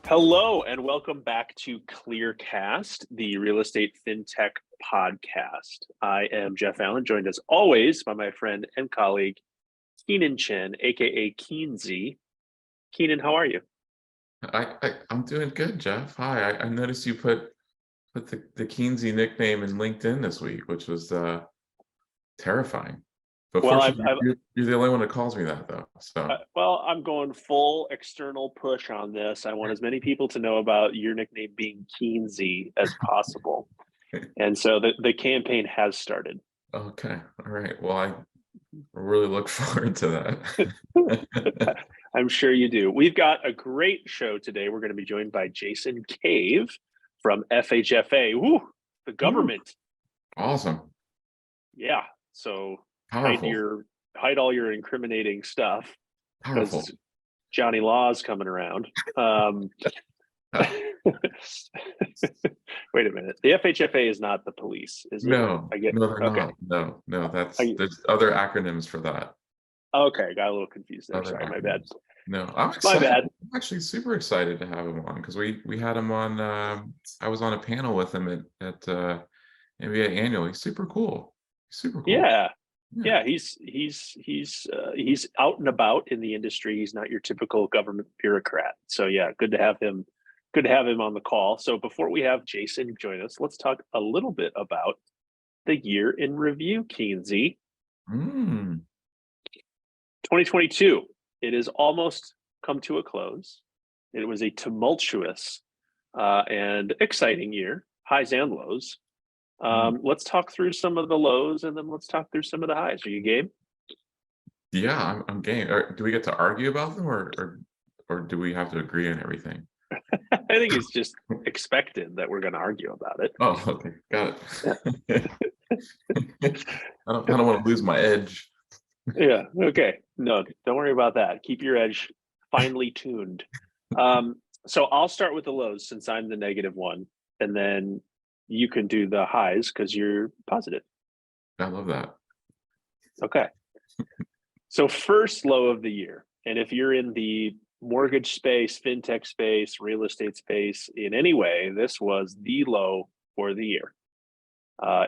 Hello and welcome back to ClearCast, the real estate fintech podcast. I am Jeff Allen, joined as always by my friend and colleague, Kenon Chen, aka Keensy. Kenon, how are you? I'm doing good, Jeff. Hi. I noticed you put the Keensy nickname in LinkedIn this week, which was terrifying. But Well, fortunately, you're the only one that calls me that, though. So I'm going full external push on this. I want as many people to know about your nickname being Keensy as possible. And so the campaign has started. okay, all right. Well, I really look forward to that. I'm sure you do. We've got a great show today. We're going to be joined by Jason Cave from FHFA. Woo, the government. Awesome. Yeah. So Powerful. hide all your incriminating stuff Powerful. because Johnny Law's coming around. Wait a minute. The FHFA is not the police, is it? No, they're okay. not. No, there's other acronyms for that. Okay, got a little confused there. Other Sorry, my acronyms. bad. No, I'm My excited. bad. I'm actually super excited to have him on because we had him on. I was on a panel with him at NBA Annual. He's super cool. Super cool. Yeah. He's out and about in the industry. He's not your typical government bureaucrat. So yeah, good to have him. Good to have him on the call. So before we have Jason join us, let's talk a little bit about the year in review, Keensy. 2022. It is almost come to a close. It was a tumultuous and exciting year, highs and lows. Let's talk through some of the lows and then let's talk through some of the highs. Are you game? Yeah, I'm game. Do we get to argue about them or do we have to agree on everything? I think it's just expected that we're going to argue about it. Oh, okay, got it. I don't want to lose my edge. Yeah. Okay. No, don't worry about that. Keep your edge finely tuned. So I'll start with the lows since I'm the negative one, and then you can do the highs because you're positive. I love that. Okay. So first low of the year, and if you're in the mortgage space, fintech space, real estate space in any way, this was the low for the year.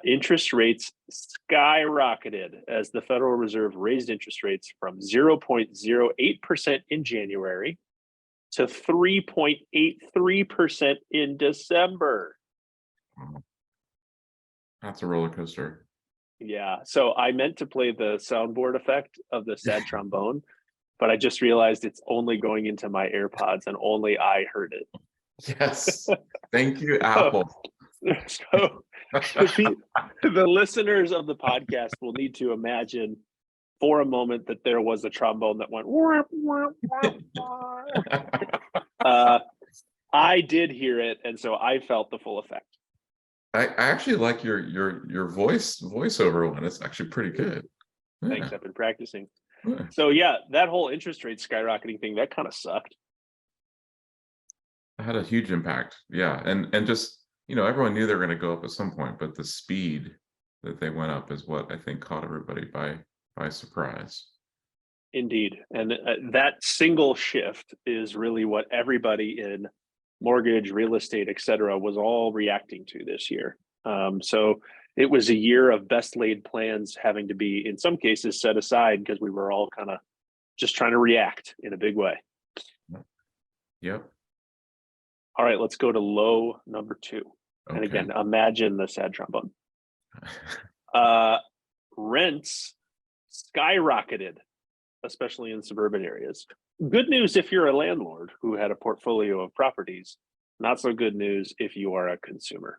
Interest rates skyrocketed as the Federal Reserve raised interest rates from 0.08% in January to 3.83% in December. That's a roller coaster. Yeah. So I meant to play the soundboard effect of the sad trombone, but I just realized it's only going into my AirPods and only I heard it. Yes. Thank you, Apple. So the listeners of the podcast will need to imagine for a moment that there was a trombone that went. I did hear it, and so I felt the full effect. I actually like your voiceover one. It's actually pretty good. Yeah. Thanks. I've been practicing. Yeah. So yeah, that whole interest rate skyrocketing thing, that kind of sucked. It had a huge impact. Yeah, and just everyone knew they were going to go up at some point, but the speed that they went up is what I think caught everybody by surprise. Indeed, and that single shift is really what everybody in mortgage, real estate, etc., was all reacting to this year. So it was a year of best laid plans having to be, in some cases, set aside because we were all kind of just trying to react in a big way. Yep. All right, let's go to low number 2. Okay. And again, imagine the sad trombone. Rents skyrocketed, especially in suburban areas. Good news if you're a landlord who had a portfolio of properties. Not so good news if you are a consumer.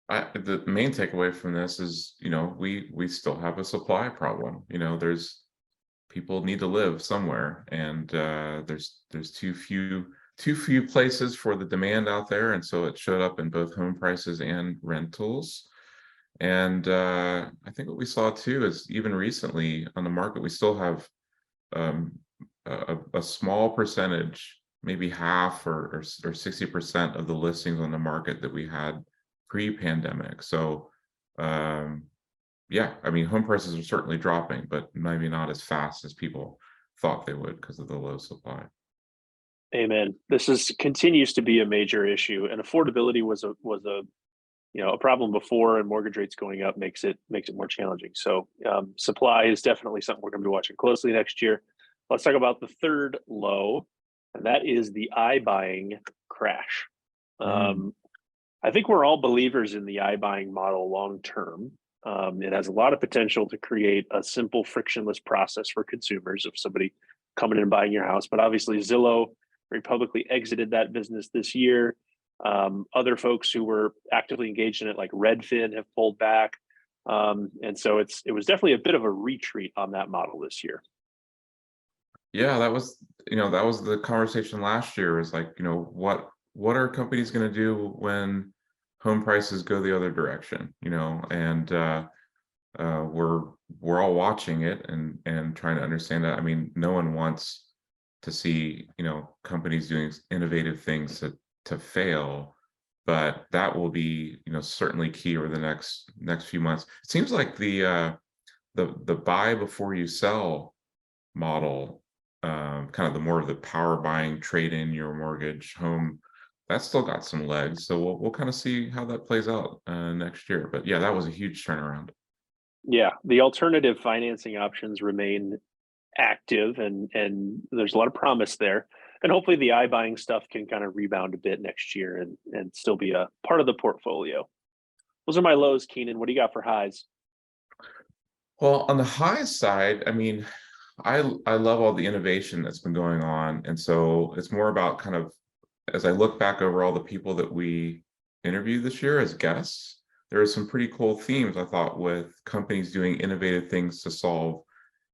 The main takeaway from this is, we still have a supply problem. There's people need to live somewhere, and there's too few places for the demand out there, and so it showed up in both home prices and rentals. And I think what we saw too is even recently on the market, we still have a small percentage, maybe half or 60% of the listings on the market that we had pre-pandemic. So yeah, I mean, home prices are certainly dropping, but maybe not as fast as people thought they would because of the low supply. Amen. This continues to be a major issue, and affordability was a problem before, and mortgage rates going up makes it more challenging. So supply is definitely something we're going to be watching closely next year. Let's talk about the third low, and that is the iBuying crash. I think we're all believers in the iBuying model long term. It has a lot of potential to create a simple, frictionless process for consumers of somebody coming in and buying your house. But obviously, Zillow very publicly exited that business this year. Other folks who were actively engaged in it, like Redfin, have pulled back. And so it was definitely a bit of a retreat on that model this year. Yeah, that was the conversation last year. Is like, what are companies going to do when home prices go the other direction? And we're all watching it and trying to understand that. I mean, no one wants to see companies doing innovative things to fail, but that will be certainly key over the next few months. It seems like the buy before you sell model, kind of the more of the power buying, trade in your mortgage home, that's still got some legs. So we'll kind of see how that plays out next year. But yeah, that was a huge turnaround. Yeah, the alternative financing options remain active, and there's a lot of promise there. And hopefully the iBuying stuff can kind of rebound a bit next year and still be a part of the portfolio. Those are my lows, Kenon. What do you got for highs? Well, on the high side, I mean, I love all the innovation that's been going on. And so it's more about kind of, as I look back over all the people that we interviewed this year as guests, there are some pretty cool themes, I thought, with companies doing innovative things to solve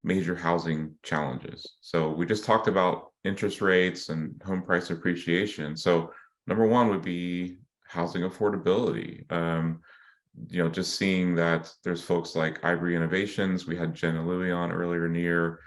major housing challenges. So we just talked about interest rates and home price appreciation. So number one would be housing affordability. Just seeing that there's folks like Ivory Innovations. We had Jenna Louie on earlier in the year,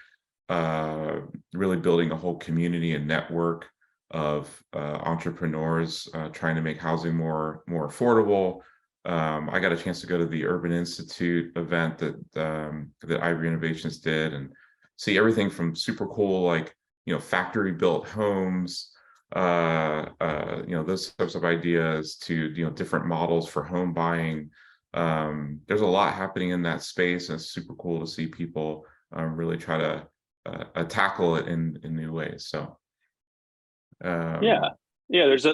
really building a whole community and network of entrepreneurs trying to make housing more affordable. I got a chance to go to the Urban Institute event that Ivory Innovations did and see everything from super cool, like, factory built homes, those types of ideas to, different models for home buying. There's a lot happening in that space, and it's super cool to see people really try to tackle it in new ways. So Yeah, there's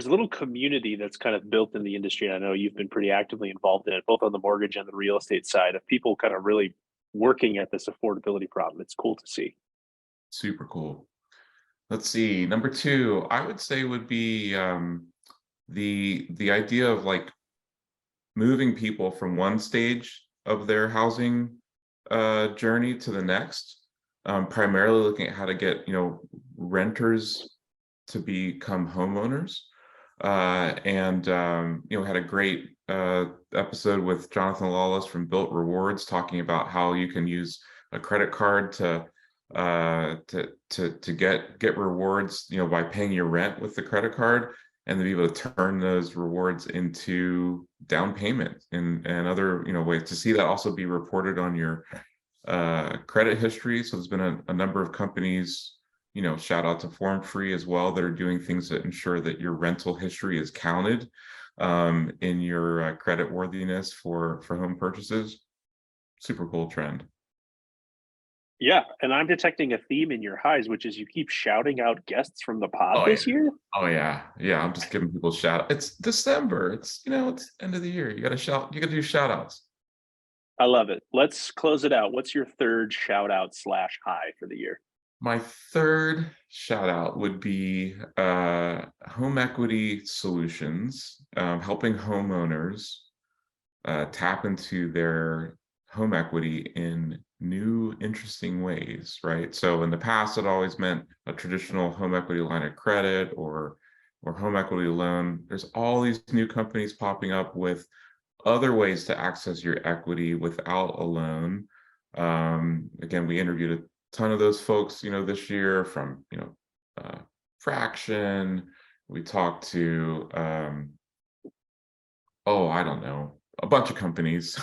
a little community that's kind of built in the industry. I know you've been pretty actively involved in it, both on the mortgage and the real estate side, of people kind of really working at this affordability problem. It's cool to see. super cool. Let's see. Number two, I would say would be the idea of like moving people from one stage of their housing journey to the next. Primarily looking at how to get renters to become homeowners. And had a great episode with Jonathan Lawless from Built Rewards, talking about how you can use a credit card to get rewards, by paying your rent with the credit card, and to be able to turn those rewards into down payment and other ways to see that also be reported on your credit history. So there's been a number of companies, shout out to Form Free as well, that are doing things that ensure that your rental history is counted in your credit worthiness for home purchases. Super cool trend. Yeah, and I'm detecting a theme in your highs, which is you keep shouting out guests from the pod this year. Oh yeah. I'm just giving people shout. It's December. It's it's end of the year. You got to shout. You got to do shout outs. I love it. Let's close it out. What's your third shout out / high for the year? My third shout out would be home equity solutions, helping homeowners tap into their home equity in new, interesting ways, right? So in the past, it always meant a traditional home equity line of credit or home equity loan. There's all these new companies popping up with other ways to access your equity without a loan. Again, we interviewed a ton of those folks, this year, from Fraction. We talked to I don't know, a bunch of companies.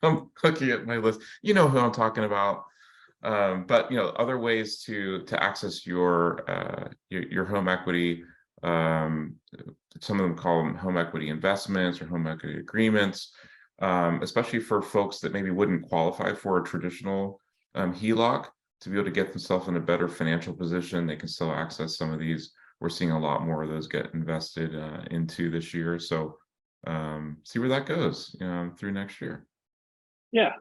I'm looking at my list. You know who I'm talking about. But other ways to access your home equity. Some of them call them home equity investments or home equity agreements, especially for folks that maybe wouldn't qualify for a traditional HELOC. To be able to get themselves in a better financial position, they can still access some of these. We're seeing a lot more of those get invested into this year. So see where that goes through next year. Yeah,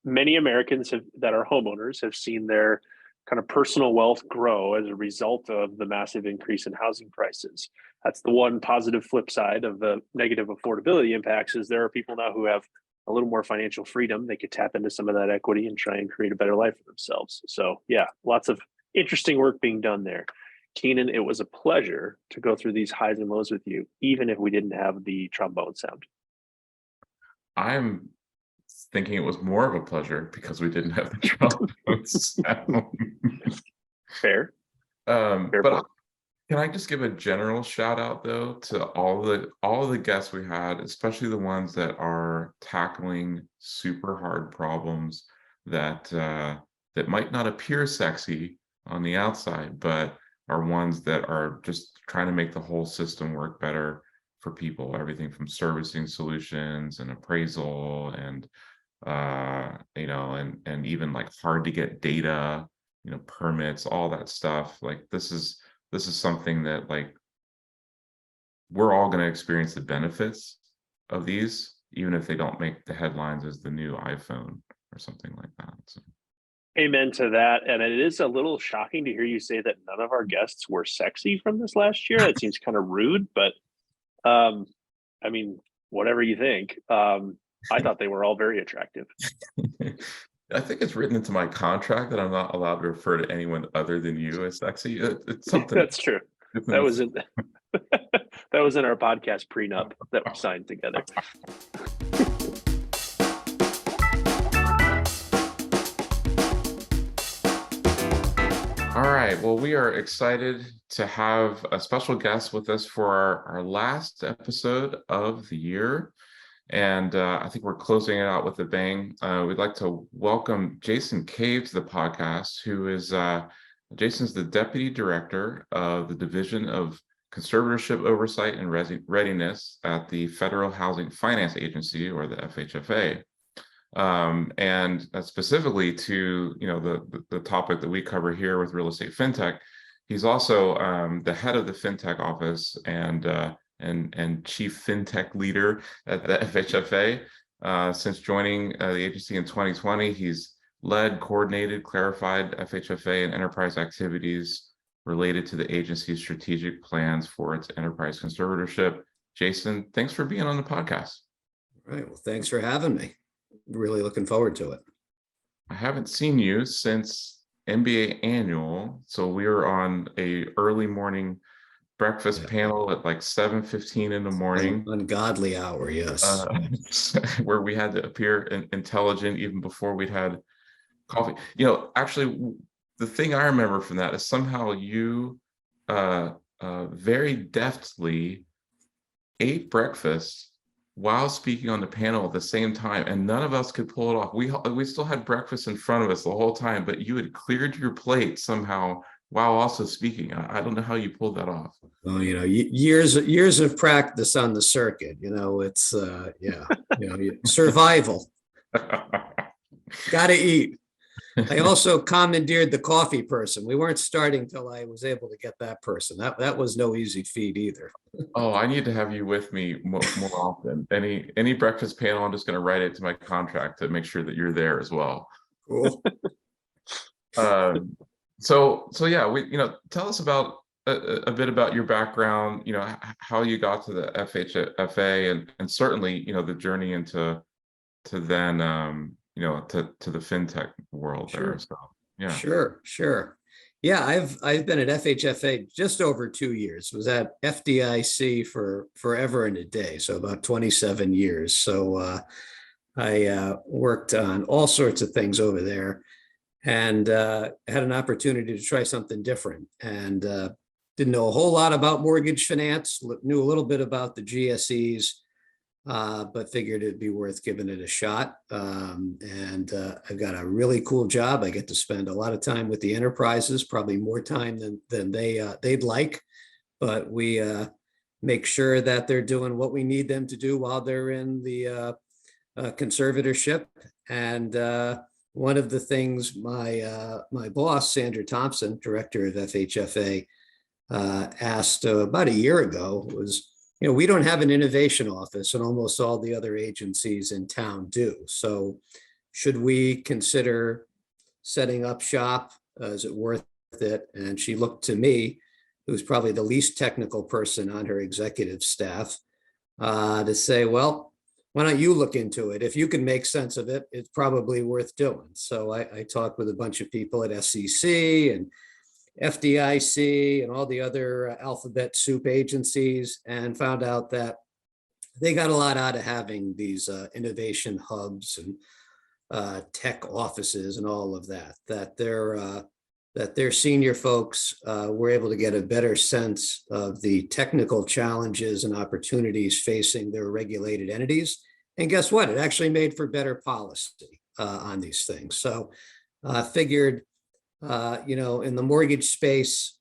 many Americans that are homeowners have seen their kind of personal wealth grow as a result of the massive increase in housing prices. That's the one positive flip side of the negative affordability impacts, is there are people now who have a little more financial freedom. They could tap into some of that equity and try and create a better life for themselves. So yeah, lots of interesting work being done there. Kenon, it was a pleasure to go through these highs and lows with you, even if we didn't have the trombone sound. I'm thinking it was more of a pleasure because we didn't have the trombone sound. Fair. Fair But point. can I just give a general shout out though to all the guests we had, especially the ones that are tackling super hard problems that that might not appear sexy on the outside, but are ones that are just trying to make the whole system work better for people. Everything from servicing solutions and appraisal and and even like hard to get data, permits, all that stuff. Like this is something that like we're all going to experience the benefits of these, even if they don't make the headlines as the new iPhone or something like that. So. Amen to that. And it is a little shocking to hear you say that none of our guests were sexy from this last year. That seems kind of rude, but I mean, whatever you think. I thought they were all very attractive. I think it's written into my contract that I'm not allowed to refer to anyone other than you as sexy. It's something. That's true. That was in that was in our podcast prenup that we signed together. All right. Well, we are excited to have a special guest with us for our last episode of the year. And I think we're closing it out with a bang. We'd like to welcome Jason Cave to the podcast, who is Jason's the Deputy Director of the Division of Conservatorship Oversight and Readiness at the Federal Housing Finance Agency, or the FHFA. And specifically to the topic that we cover here with real estate fintech, he's also the head of the fintech office and chief fintech leader at the FHFA. Since joining the agency in 2020, he's led, coordinated, clarified FHFA and enterprise activities related to the agency's strategic plans for its enterprise conservatorship. Jason, thanks for being on the podcast. All right. Well, thanks for having me. Really looking forward to it. I haven't seen you since MBA annual, so we were on a early morning breakfast panel at like 7:15 in the morning. Ungodly hour, yes. Where we had to appear intelligent even before we'd had coffee. Actually, the thing I remember from that is somehow you very deftly ate breakfast while speaking on the panel at the same time, and none of us could pull it off. We still had breakfast in front of us the whole time, but you had cleared your plate somehow while also speaking. I don't know how you pulled that off. Oh, years of practice on the circuit. It's survival. Got to eat. I also commandeered the coffee person. We weren't starting till I was able to get that person. That was no easy feat either. Oh, I need to have you with me more often. Any breakfast panel, I'm just going to write it to my contract to make sure that you're there as well. Cool. So yeah, tell us about a bit about your background. How you got to the FHFA, and certainly the journey into then to the fintech world. Sure. There. So yeah. Sure. Yeah, I've been at FHFA just over 2 years. Was at FDIC for forever and a day, so about 27 years. So I worked on all sorts of things over there, and had an opportunity to try something different. And didn't know a whole lot about mortgage finance. Knew a little bit about the GSEs, but figured it'd be worth giving it a shot. And I've got a really cool job. I get to spend a lot of time with the enterprises, probably more time than they'd like, but we make sure that they're doing what we need them to do while they're in the conservatorship. And one of the things my boss, Sandra Thompson, director of FHFA, asked about a year ago was, we don't have an innovation office, and almost all the other agencies in town do. So should we consider setting up shop? Is it worth it? And she looked to me, who's probably the least technical person on her executive staff, to say, well, why don't you look into it? If you can make sense of it, it's probably worth doing. So I talked with a bunch of people at SEC and FDIC and all the other alphabet soup agencies, and found out that they got a lot out of having these innovation hubs and tech offices and all of that, that their senior folks were able to get a better sense of the technical challenges and opportunities facing their regulated entities. And guess what? It actually made for better policy on these things. So I figured, in the mortgage space,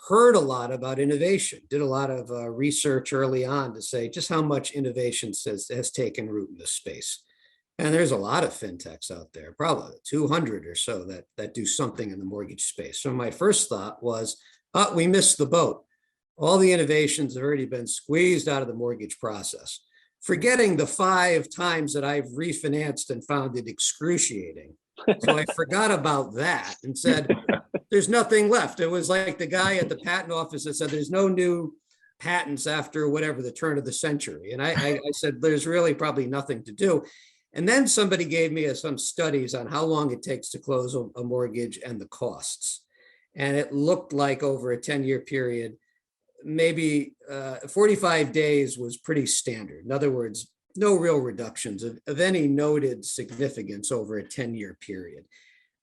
heard a lot about innovation, did a lot of research early on to say just how much innovation has taken root in this space. And there's a lot of fintechs out there, probably 200 or so that do something in the mortgage space. So my first thought was, we missed the boat. All the innovations have already been squeezed out of the mortgage process. Forgetting the 5 times that I've refinanced and found it excruciating. So I forgot about that and said, there's nothing left. It was like the guy at the patent office that said, there's no new patents after whatever the turn of the century. And I said, there's really probably nothing to do. And then somebody gave me some studies on how long it takes to close a mortgage and the costs. And it looked like over a 10-year period, maybe 45 days was pretty standard. In other words, no real reductions of any noted significance over a 10-year period.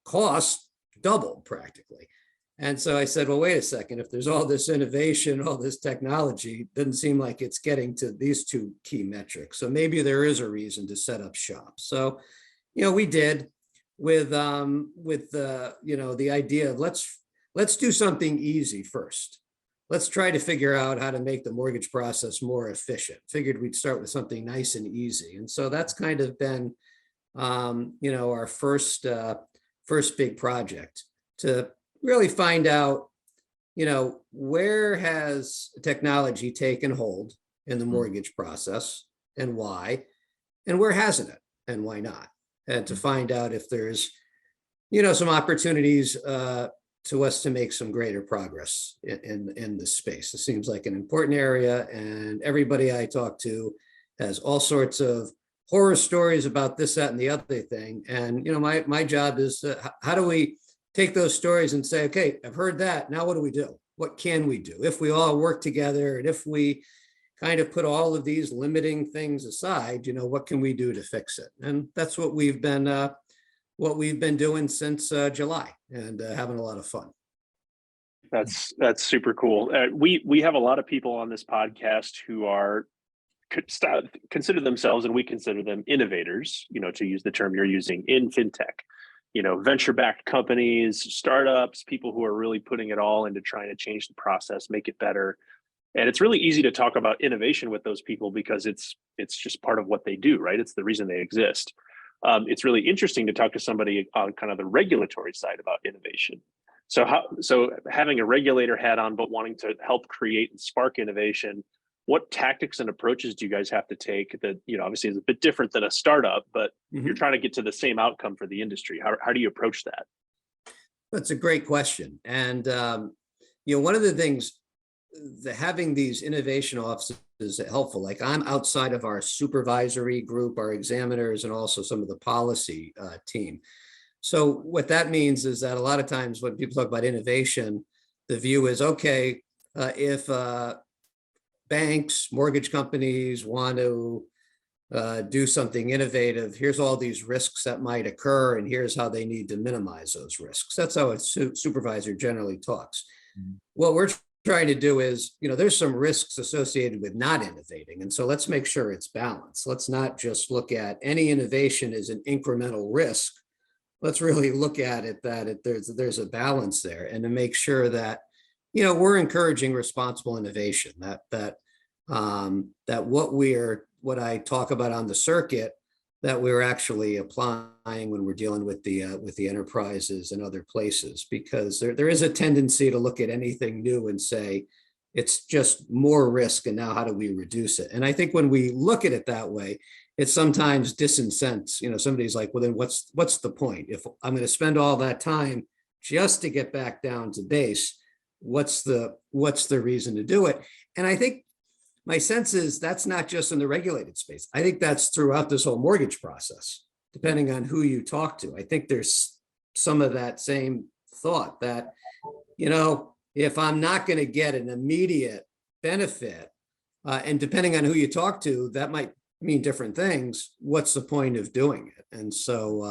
Costs doubled practically. And so I said, well, wait a second, if there's all this innovation, all this technology, it doesn't seem like it's getting to these 2 key metrics. So maybe there is a reason to set up shop. So, we did with the idea of let's do something easy first. Let's try to figure out how to make the mortgage process more efficient. Figured we'd start with something nice and easy. And so that's kind of been, our first big project, to really find out, where has technology taken hold in the mortgage process and why, and where hasn't it and why not? And to find out if there's, some opportunities to us to make some greater progress in this space. It seems like an important area, and everybody I talk to has all sorts of horror stories about this, that, and the other thing. And, my job is how do we take those stories and say, okay, I've heard that. Now what do we do? What can we do? If we all work together, and if we kind of put all of these limiting things aside, what can we do to fix it? And that's what we've been doing since July, and having a lot of fun. That's super cool. We have a lot of people on this podcast who are consider themselves, and we consider them, innovators, to use the term you're using, in fintech. Venture-backed companies, startups, people who are really putting it all into trying to change the process, make it better. And it's really easy to talk about innovation with those people because it's just part of what they do, right? It's the reason they exist. It's really interesting to talk to somebody on kind of the regulatory side about innovation. So having a regulator hat on, but wanting to help create and spark innovation, what tactics and approaches do you guys have to take that, obviously is a bit different than a startup, but you're trying to get to the same outcome for the industry? How do you approach that? That's a great question. And, one of the things that having these innovation offices is helpful. Like, I'm outside of our supervisory group, our examiners, and also some of the policy team. So what that means is that a lot of times when people talk about innovation, the view is, okay, if banks, mortgage companies want to do something innovative, here's all these risks that might occur, and here's how they need to minimize those risks. That's how a supervisor generally talks. What we're trying to do is, there's some risks associated with not innovating. And so let's make sure it's balanced. Let's not just look at any innovation as an incremental risk. Let's really look at it that there's a balance there, and to make sure that, we're encouraging responsible innovation, that what I talk about on the circuit, that we're actually applying when we're dealing with the enterprises and other places, because there is a tendency to look at anything new and say it's just more risk, and now how do we reduce it? And I think when we look at it that way, it sometimes disincents. Somebody's like, well, then what's the point? If I'm going to spend all that time just to get back down to base, what's the reason to do it? And I think my sense is that's not just in the regulated space. I think that's throughout this whole mortgage process, depending on who you talk to. I think there's some of that same thought that, if I'm not going to get an immediate benefit, and depending on who you talk to, that might mean different things. What's the point of doing it? And so,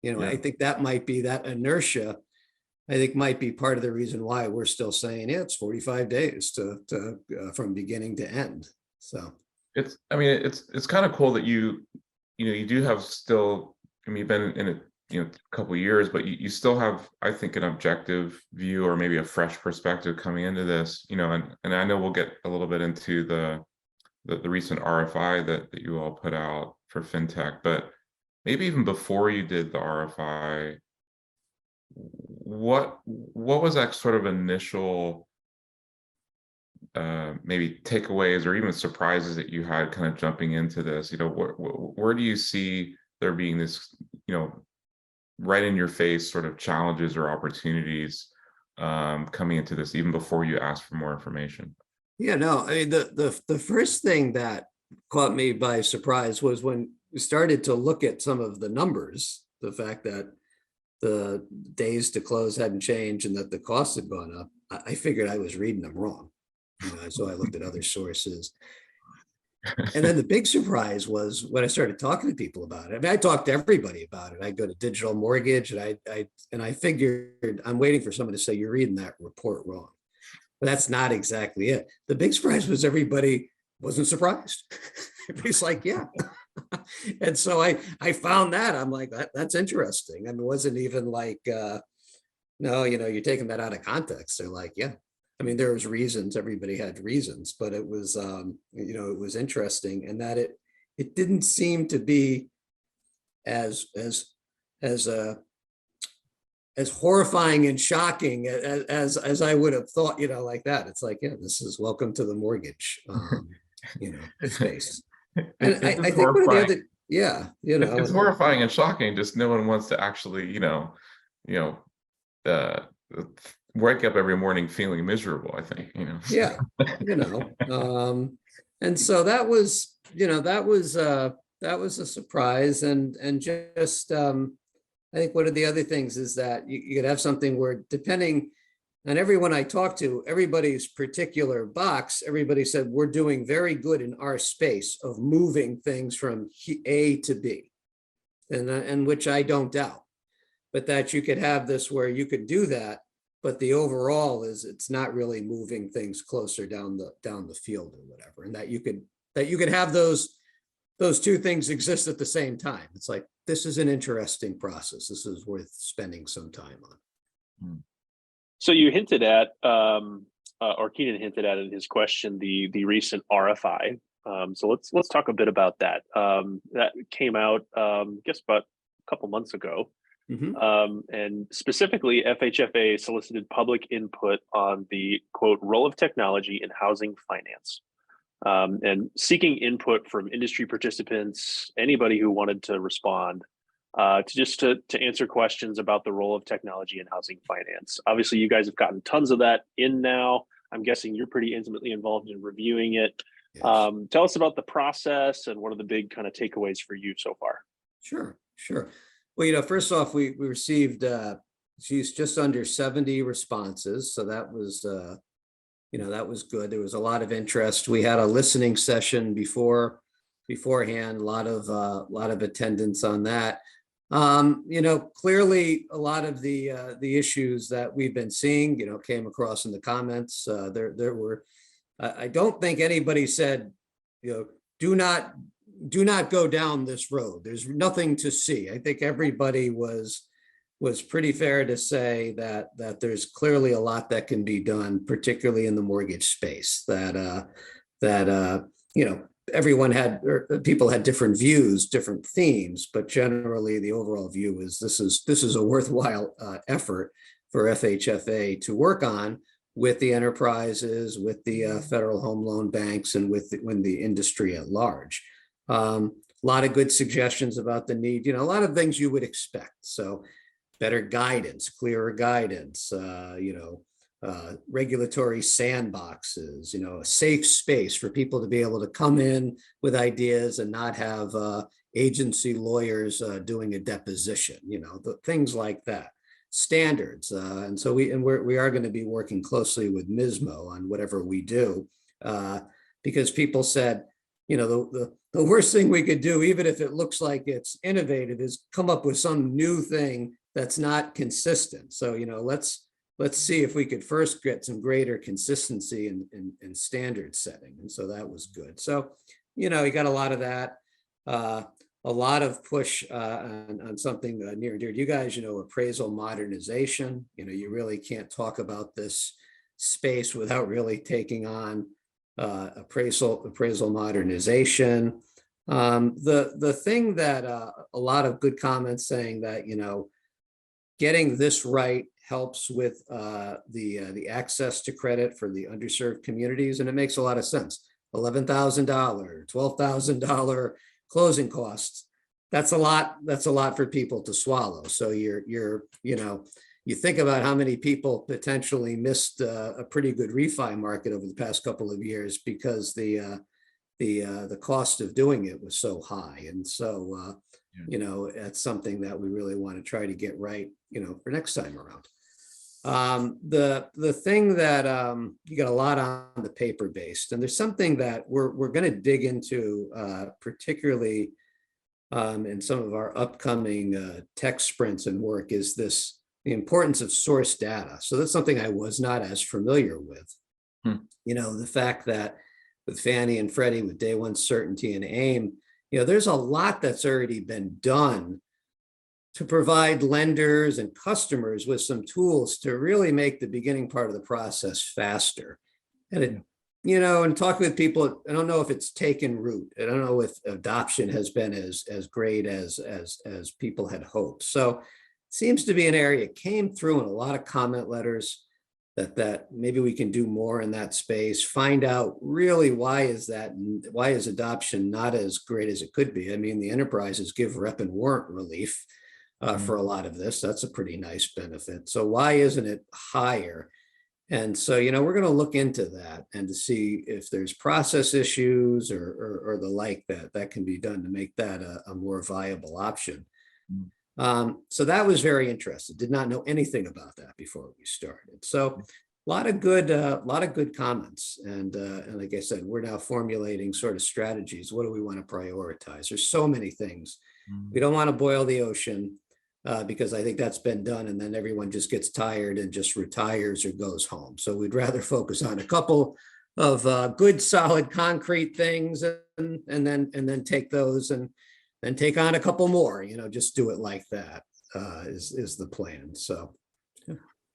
I think that might be that inertia. I think might be part of the reason why we're still saying it's 45 days to from beginning to end. So it's kind of cool that you do have still, you've been in it, a couple of years, but you still have, I think, an objective view, or maybe a fresh perspective coming into this, and I know we'll get a little bit into the recent RFI that you all put out for fintech, but maybe even before you did the RFI, what was that sort of initial maybe takeaways or even surprises that you had kind of jumping into this? Where do you see there being this, right in your face sort of challenges or opportunities coming into this, even before you asked for more information? Yeah, no, I mean, the first thing that caught me by surprise was when we started to look at some of the numbers, the fact that the days to close hadn't changed and that the costs had gone up. I figured I was reading them wrong. So I looked at other sources. And then the big surprise was when I started talking to people about it. I mean, I talked to everybody about it. I go to Digital Mortgage, and I figured I'm waiting for someone to say, you're reading that report wrong. But that's not exactly it. The big surprise was everybody wasn't surprised. Everybody's like, yeah. And so I found that. I'm like, that's interesting. I mean, it wasn't even like, no, you're taking that out of context. They're like, yeah. I mean, there was reasons, everybody had reasons, but it was, it was interesting, and that it didn't seem to be as horrifying and shocking as I would have thought, like that. It's like, yeah, this is welcome to the mortgage, space. And I think one of the other, yeah, it's horrifying and shocking. Just no one wants to actually, wake up every morning feeling miserable, I think, Yeah, and so that was a surprise, and just I think one of the other things is that you could have something where, depending on everyone I talked to, everybody's particular box, everybody said, we're doing very good in our space of moving things from A to B, and which I don't doubt, but that you could have this where you could do that, but the overall is it's not really moving things closer down the field or whatever, and that you could have those two things exist at the same time. It's like, this is an interesting process. This is worth spending some time on. So you hinted at, or Kenon hinted at in his question, the recent RFI. So let's talk a bit about that. That came out, I guess, about a couple months ago. Mm-hmm. And specifically, FHFA solicited public input on the, quote, role of technology in housing finance, and seeking input from industry participants, anybody who wanted to respond, to answer questions about the role of technology in housing finance. Obviously, you guys have gotten tons of that in now. I'm guessing you're pretty intimately involved in reviewing it. Yes. Tell us about the process and what are the big kind of takeaways for you so far? Sure. Well, first off, we received just under 70 responses, so that was that was good. There was a lot of interest. We had a listening session beforehand, a lot of attendance on that. Clearly a lot of the issues that we've been seeing, came across in the comments. There were, I don't think anybody said, do not go down this road. There's nothing to see. I think everybody was pretty fair to say that there's clearly a lot that can be done, particularly in the mortgage space. Everyone had, or people had different views, different themes, but generally the overall view is this is a worthwhile effort for FHFA to work on with the enterprises, with the federal home loan banks, and with the industry at large. A lot of good suggestions about the need, a lot of things you would expect. So better guidance, clearer guidance, regulatory sandboxes, a safe space for people to be able to come in with ideas and not have agency lawyers doing a deposition, things like that. Standards, and so we are going to be working closely with MISMO on whatever we do, because people said, the worst thing we could do, even if it looks like it's innovative, is come up with some new thing that's not consistent. So let's see if we could first get some greater consistency in standard setting, and so that was good. So you got a lot of that. A lot of push on something near and dear to you guys, appraisal modernization. You really can't talk about this space without really taking on appraisal modernization. The thing that a lot of good comments saying that, getting this right helps with the access to credit for the underserved communities, and it makes a lot of sense. $11,000, $12,000 closing costs. That's a lot for people to swallow. So you think about how many people potentially missed a pretty good refi market over the past couple of years because the cost of doing it was so high. And so that's something that we really want to try to get right, for next time around. The thing that you got a lot on the paper based, and there's something that we're going to dig into, particularly in some of our upcoming tech sprints and work, is the importance of source data. So that's something I was not as familiar with. The fact that with Fannie and Freddie, with day one certainty and AIM, there's a lot that's already been done to provide lenders and customers with some tools to really make the beginning part of the process faster. And and talking with people, I don't know if it's taken root. I don't know if adoption has been as great as people had hoped. So it seems to be an area, it came through in a lot of comment letters that maybe we can do more in that space, find out really why is adoption not as great as it could be. I mean, the enterprises give rep and warrant relief for a lot of this. That's a pretty nice benefit. So why isn't it higher? And so, we're going to look into that and to see if there's process issues or the like that can be done to make that a more viable option. So that was very interesting. Did not know anything about that before we started. So a lot of good comments. And like I said, we're now formulating sort of strategies. What do we want to prioritize? There's so many things. We don't want to boil the ocean. Because I think that's been done, and then everyone just gets tired and just retires or goes home. So we'd rather focus on a couple of good, solid, concrete things, and then take those and then take on a couple more. Just do it like that is the plan. So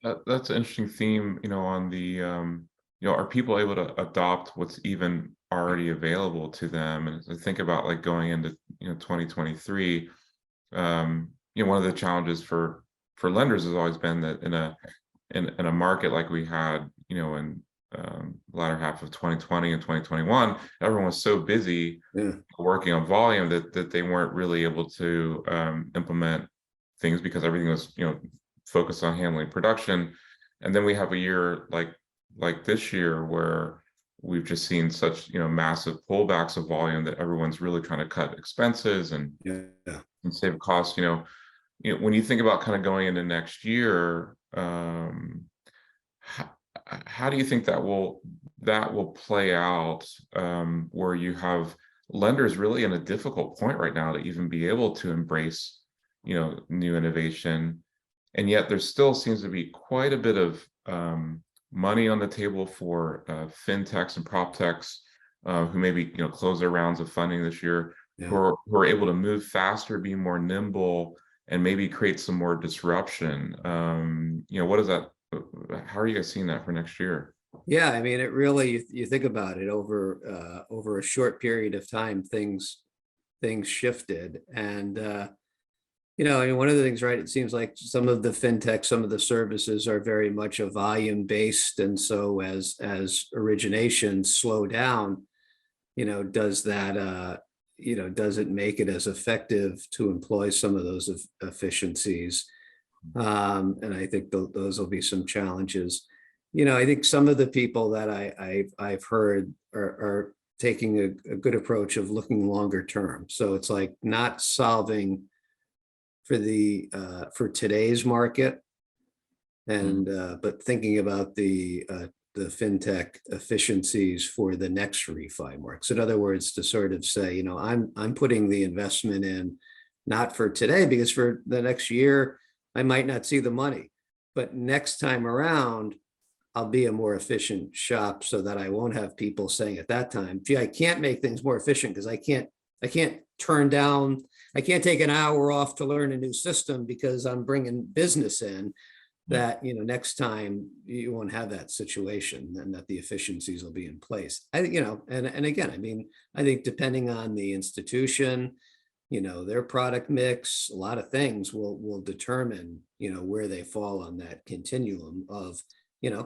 that's an interesting theme. On the are people able to adopt what's even already available to them? And I think about like going into 2023. One of the challenges for lenders has always been that in a market like we had, in latter half of 2020 and 2021, everyone was so busy working on volume that they weren't really able to implement things because everything was focused on handling production. And then we have a year like this year where we've just seen such massive pullbacks of volume that everyone's really trying to cut expenses and save costs. When you think about kind of going into next year, how do you think that will play out, where you have lenders really in a difficult point right now to even be able to embrace new innovation. And yet there still seems to be quite a bit of money on the table for fintechs and prop techs who maybe close their rounds of funding this year, Yeah. who are able to move faster, be more nimble, and maybe create some more disruption. What is that? How are you guys seeing that for next year? Yeah, I mean, it really, you think about it, over a short period of time, things shifted. And I mean, one of the things, right, it seems like some of the fintech, some of the services are very much a volume based. And so as originations slow down, does that does it make it as effective to employ some of those efficiencies? And I think those will be some challenges. I think some of the people that I've heard are taking a good approach of looking longer term. So it's like not solving for today's market, and but thinking about the fintech efficiencies for the next refi market. So in other words, to sort of say, I'm putting the investment in not for today, because for the next year I might not see the money, but next time around I'll be a more efficient shop, so that I won't have people saying at that time, gee, I can't make things more efficient because I can't take an hour off to learn a new system because I'm bringing business in. That, next time you won't have that situation, and that the efficiencies will be in place. And again, I mean, I think depending on the institution, their product mix, a lot of things will determine, where they fall on that continuum of,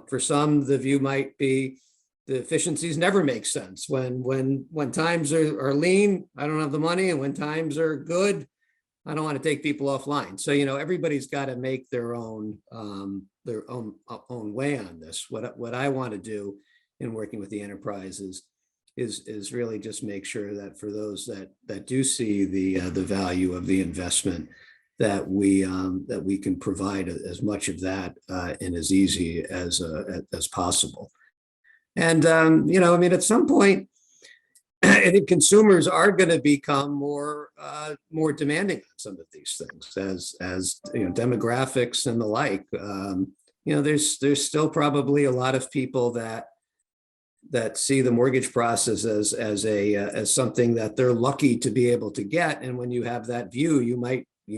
for some, the view might be the efficiencies never make sense. When times are lean, I don't have the money, and when times are good, I don't want to take people offline. So, everybody's got to make their own way on this. What I want to do in working with the enterprises is really just make sure that for those that do see the value of the investment, that we can provide as much of that and as easy as possible. And I mean, at some point, I think consumers are going to become more demanding on some of these things, as demographics and the like. There's still probably a lot of people that see the mortgage process as something that they're lucky to be able to get. And when you have that view, you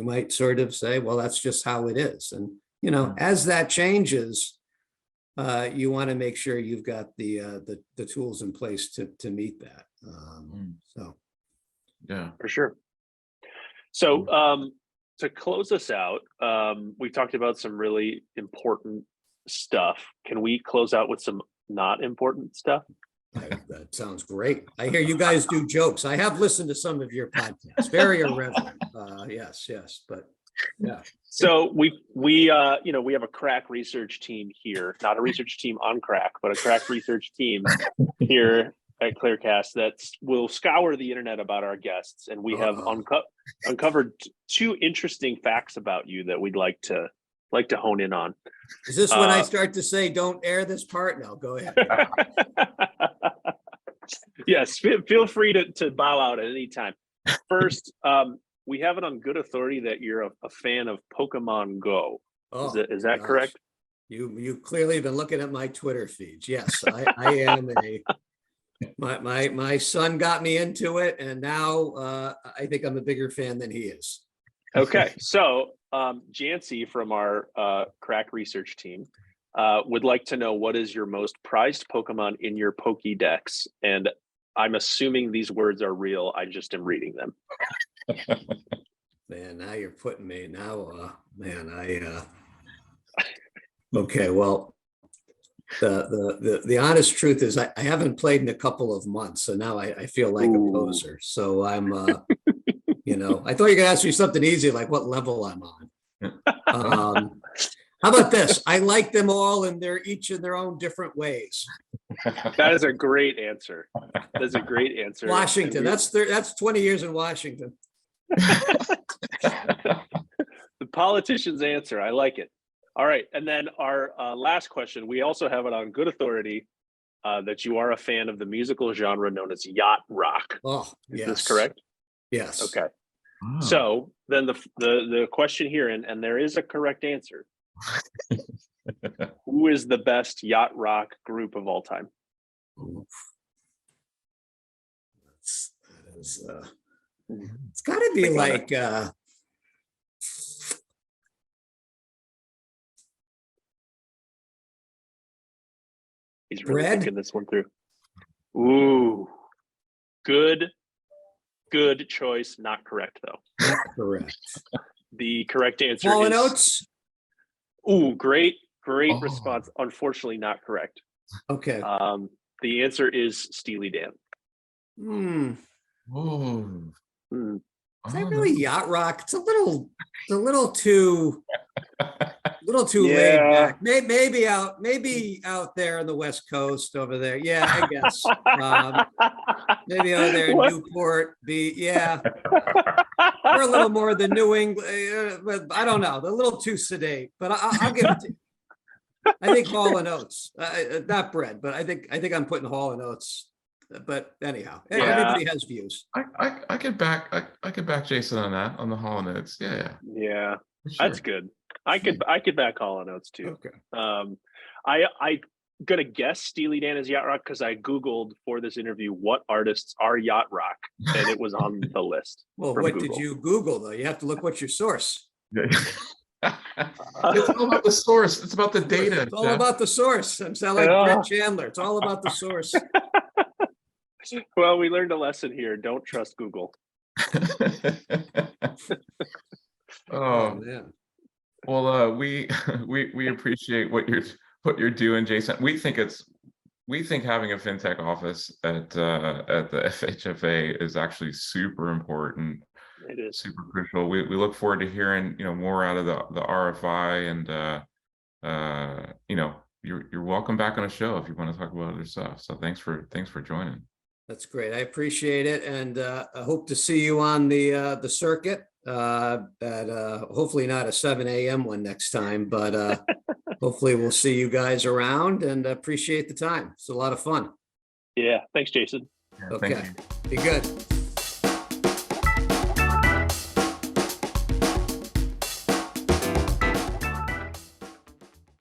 might sort of say, well, that's just how it is. And as that changes, you want to make sure you've got the tools in place to meet that. So, yeah, for sure. So, to close us out, we talked about some really important stuff. Can we close out with some not important stuff? That sounds great. I hear you guys do jokes. I have listened to some of your podcasts. Very irreverent. Yes, but yeah. So we have a crack research team here, not a research team on crack, but a crack research team here at ClearCast that will scour the internet about our guests, and we have uncovered two interesting facts about you that we'd like to hone in on. Is this when I start to say, don't air this part? No, go ahead. Yes, feel free to bow out at any time. First, we have it on good authority that you're a fan of Pokemon Go. Is that correct? You clearly have been looking at my Twitter feeds. Yes, I am my son got me into it, and now I think I'm a bigger fan than he is. Okay, so Jancy from our crack research team would like to know, what is your most prized Pokemon in your Pokédex? And I'm assuming these words are real. I just am reading them. Man, now you're putting me okay, well, the honest truth is I haven't played in a couple of months, so now I feel like a poser. So I'm I thought you were gonna ask me something easy, like what level I'm on. How about this? I like them all, and they're each in their own different ways. That is a great answer. That's a great answer. Washington. That's 20 years in Washington. The politician's answer. I like it. All right. And then our last question, we also have it on good authority that you are a fan of the musical genre known as yacht rock. Oh, Is yes. this correct? Yes. Okay. Oh. So then the question here, and there is a correct answer. Who is the best yacht rock group of all time? That is, it's got to be Think on like He's really Bread? thinking this one through. Ooh, good choice. Not correct though. not correct. The correct answer Hall is. and Oates. Ooh, great Oh. response. Unfortunately, not correct. Okay. The answer is Steely Dan. Whoa. Hmm. Is that really yacht rock? It's a little too laid Yeah. back. Maybe out there on the West Coast over there. Yeah, I guess. Maybe over there in What? Newport Beach. Yeah, we're a little more the New England, but I don't know. They're a little too sedate. But I'll give it to you. I think Hall and Oates, not Bread, but I think I'm putting Hall and Oates. But anyhow, Yeah. everybody has views. I could back Jason on that, on the Hall and Oates. Yeah. Yeah, For sure. that's good. I could back Hall and Oates too. Okay. I gonna guess Steely Dan is yacht rock because I Googled for this interview what artists are yacht rock, and it was on the list. Well, from what Google. did you Google though? You have to look what's your source. It's all about the source. It's about the data. It's all Jeff. about the source. I'm sound like Yeah. Brett Chandler. It's all about the source. Well, we learned a lesson here. Don't trust Google. Oh, man. well, we appreciate what you're doing, Jason. We think having a fintech office at the FHFA is actually super important. It is. Super crucial. We look forward to hearing more out of the RFI, and you're welcome back on a show if you want to talk about other stuff. So thanks for joining. That's great. I appreciate it, and I hope to see you on the circuit at hopefully not a 7 a.m. one next time, but hopefully we'll see you guys around, and appreciate the time. It's a lot of fun. Yeah. Thanks, Jason. Yeah, Okay. thank you. Be good.